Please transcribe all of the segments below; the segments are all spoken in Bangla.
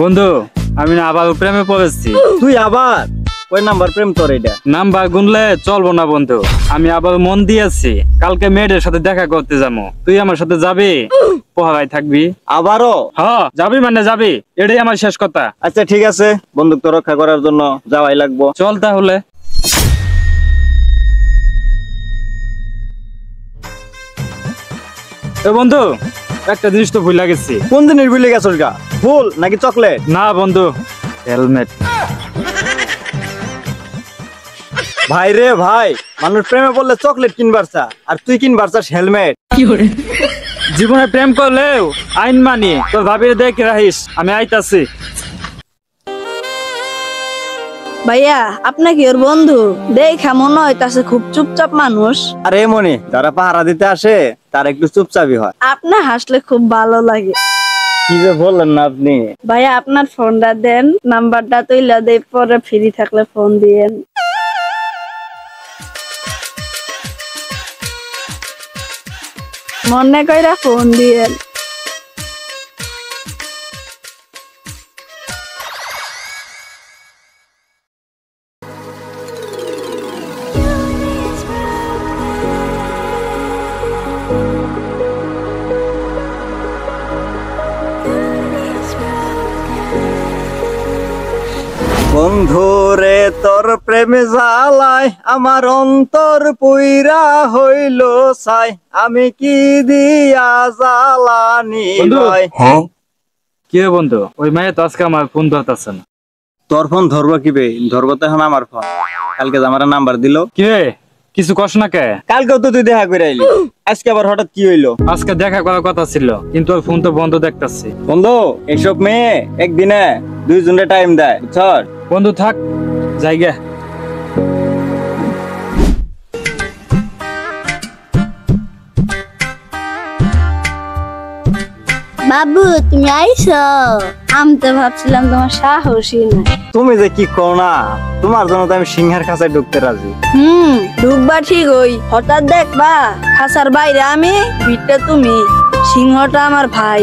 বন্ধু আমি না আবার প্রেমে পড়েছি। তুই আবার ওই নাম্বার প্রেম তোর? এটা নাম্বার গুনলে চলবো না বন্ধু, আমি আবার মন দিয়েছি কালকে মেয়েদের সাথে দেখা করতে যাবো। তুই আমার সাথে যাবি? পহারায় থাকবি? আবারও? হ্যাঁ যাবি মানে যাবি, এটাই আমার শেষ কথা। আচ্ছা ঠিক আছে, বন্দুক তো রক্ষা করার জন্য যাওয়াই লাগবো। চল তাহলে। বন্ধু একটা জিনিস তো ভুল লাগেছি। কোন জিনিস ভুলে গেছিস গা? ফুল নাকি চকলেট? না বন্ধু, হেলমেট। ভাই রে ভাই, মানুষ প্রেমে বললে চকলেট কিনবার চা, আর তুই কিনবার চাস হেলমেট। জীবনে প্রেম করলেও আইন মানি। তোর ভাবির দেখে রাখিস, আমি আইতাছি। ভাইয়া আপনি কি ওর বন্ধু? দেখা মনে হইতাছে খুব চুপচাপ মানুষ। আরে মনি, যারা পাহারা দিতে আসে তার একটু চুপচাপই হয়। আপনি হাসলে খুব ভালো লাগে। কি যে বললেন না আপনি? ভাইয়া আপনার ফোনটা দেন, নাম্বারটা তুইলা দেই, পরে ফ্রি থাকলে ফোন দিয়েন। মনে কইরা ফোন দিয়েন। বন্ধু রে তোর প্রেমে জ্বালায় আমার অন্তর পুইরা হইল ছাই, আমি কি দিয়া জ্বালানি লয়। কি বন্ধু, ওই মায়ে তো আজকে আমার ফোন ধরতেছে না। তোর ফোন ধরবো কি বে? ধরবো তো এখন আমার ফোন। কালকে আমার নাম্বার দিল। কি রে, কিছু কস না কে? কালকেও তো তুই দেখা করে আইলি, আজকে আবার হঠাৎ কি হইলো? আজকে দেখা করার কথা ছিল, কিন্তু ওর ফোন তো বন্ধ দেখতাছি। বন্ধু এইসব মেয়ে একদিনে দুইজনে টাইম দেয়, বুঝছস? বন্ধু থাক, জায়গা। বাবু তুমি আইছো? আমি তো ভাবছিলাম তোমার সাহসী না। তুমি যে কি কও না, তোমার জন্য তো আমি সিংহের কাছে ঢুকতে রাজি। ঢুকবা ঠিক, ওই হঠাৎ দেখবা খাসার বাইরে আমি, ভিতরে তুমি। সিংহটা আমার ভাই।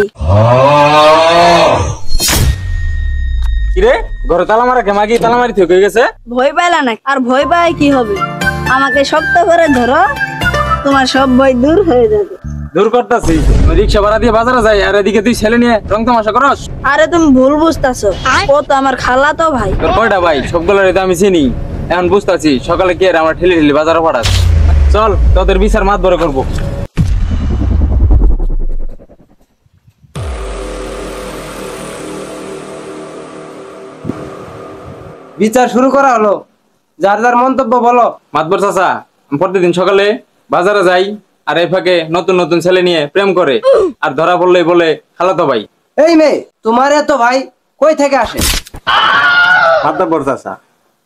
কিরে ঘরে তালা মারা কে? মাগি তালা মারি থেকে গেছে। ভয় পাইলা না? আর ভয় পাই কি হবে? আমাকে শক্ত করে ধরো, তোমার সব ভয় দূর হয়ে যাবে। দূর করতাছি, রিক্সা ভাড়া দিয়ে বাজারে যাই, আর এদিকে তুই ছেলে নিয়ে রং তামাশা করস। আরে তুমি ভুল বুঝতাছো, ও তো আমার খালা তো ভাই। তোর কয়টা ভাই? সবগুলোর তো আমি চিনি। এখন বুঝতাছি সকালে কি আর আমার ঠেলি ঠেলি বাজারে পাঠাস। চল তোদের বিচার মাত বড় করবো। বিচার শুরু করা হলো, যার যার মন্তব্য বলো। মাতবর চাচা, আমি প্রতিদিন সকালে বাজারে যাই, আর এই ফাঁকে নতুন নতুন ছেলে নিয়ে প্রেম করে, আর ধরা পড়লেই বলে খালাতো ভাই। এই মেয়ে, তোমার এত ভাই কই থেকে আসে? মাতব্বর চাচা,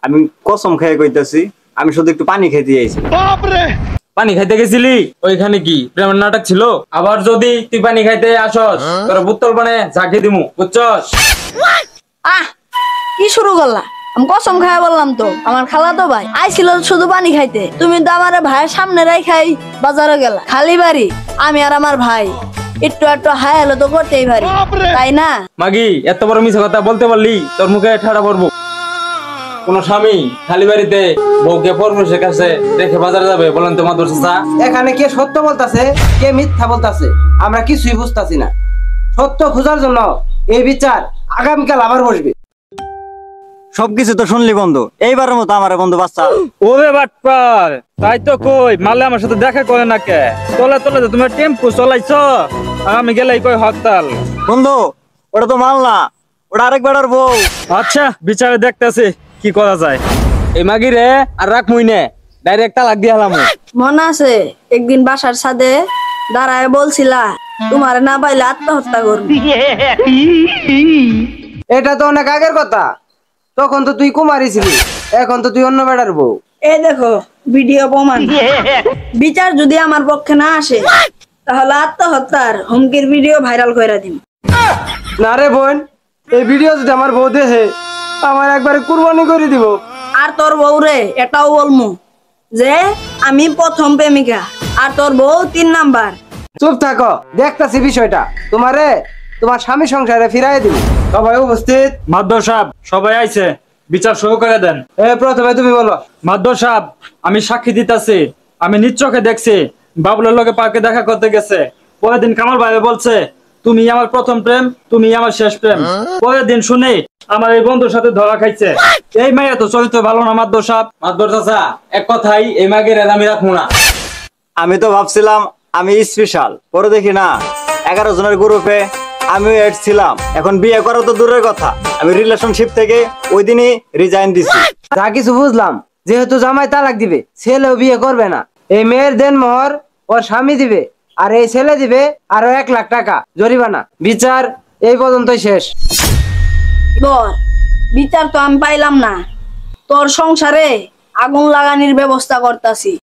আমি কসম খেয়ে কইতাছি, আমি শুধু একটু পানি খেতে আইছি। পানি খাইতে গেছিলি? ওইখানে কি প্রেমের নাটক ছিল? আবার যদি তুই পানি খাইতে আসস, তোর বোতল পানে ঝাঁকি দিমু, বুঝছস? কি শুরু করলা? আমি কসম খাই বললাম তো, আমার খালা তো ভাই আইছিল শুধু পানি খাইতে। তুমি তো আমার ভাইয়ের সামনে রাখাই বাজারে গেলা। খালি বাড়ি আমি আর আমার ভাই, একটু একটু হাই হলো তো করতেই পারি, তাই না? মাগি এত বড় মিছা কথা বলতে পারলি, তোর মুখে ঠাড়া পড়বো। কোন স্বামী খালি বাড়িতে বউকে পরপুরুষের কাছে রেখে বাজারে যাবে বলেন তো মাতবর চাচা? এখানে কে সত্য বলতাছে, কে মিথ্যা বলতাছে, আমরা কিছুই বুঝতাছি না। সত্য খোঁজার জন্য এই বিচার আগামীকাল আবার বসবে। সবকিছু তো শুনলি বন্ধু, এইবারের মতো আমার বন্ধু বাচ্চা। ওরে বাটপার, তাই তো কই মালে আমার সাথে দেখা করে না কে? তলে তলে তো তোমার টেম্পু চলাইছ, আর আমি গেলেই কই হরতাল। বন্ধু ওটা তো মাল না, ওটা আরেক বেড়ার বউ। আচ্ছা বিচারে দেখতেছি কি করা যায়। এই মাগি রে আর রাখ মুইনে, ডাইরেক্ট তালাক দিয়ে হলাম। মনে আছে একদিন বাসার ছাদে দাঁড়ায় বলছিলা তোমার না পাইলে আত্মহত্যা করবি? এটা তো অনেক আগের কথা, তখন তো তুই কুমারী ছিলি, এখন তো তুই অন্য বেড়ার বউ। এই দেখো ভিডিও প্রমাণ। বিচার যদি আমার পক্ষে না আসে, তাহলে আত্মহত্যার হুমকির ভিডিও ভাইরাল করে দিন। না রে বোন, এই ভিডিও যদি আমার বউ দেখে, আমার একবারে কুরবানি করে দিব। আর তোর বউ রে এটাও বলমু যে আমি প্রথম প্রেমিকা, আর তোর বউ 3 নাম্বার। চুপ থাকো, দেখতাছি বিষয়টা। তোমারে তোমার স্বামী সংসারে ফিরাই দিব। সবাই উপস্থিত। মাদ্দর সাহেব সবাই আইছে, বিচার শুরু করে দেন। প্রথমে তুমি বলো। মাদ্দর সাহেব, আমি সাক্ষী দিতেছি, আমি নিজ চোখে দেখছি বাবুলের লগে পার্কে দেখা করতে গেছে। পরের দিন কামাল ভাই বলছে তুমি আমার প্রথম প্রেম, তুমি আমার শেষ প্রেম। পরের দিন শুনে আমার এই বন্ধুর সাথে ধরা খাইছে। এই মাইয়া তো চরিত্র ভালো না মাদ্দর সাহেব। মাদবর চাচা এক কথাই এই মাগের আমি রাখবো না। আমি তো ভাবছিলাম আমি স্পেশাল, পরে দেখি না 11 জনের গ্রুপে আমিও এড ছিলাম। এখন বিয়ে করা তো দূরের কথা, আমি রিলেশনশিপ থেকে ওই দিনই রিজাইন দিছি। যা কিছু বুঝলাম, যেহেতু জামাই তালাক দিবে, ছেলেও বিয়ে করবে না। এই মেয়ের দেন মোহর ওর স্বামী দিবে, আর এই ছেলে দিবে আরো 1 লাখ টাকা জরিমানা। বিচার এই পর্যন্তই শেষ। বল, বিচার তো আমি পাইলাম না, তোর সংসারে আগুন লাগানির ব্যবস্থা করতাছি।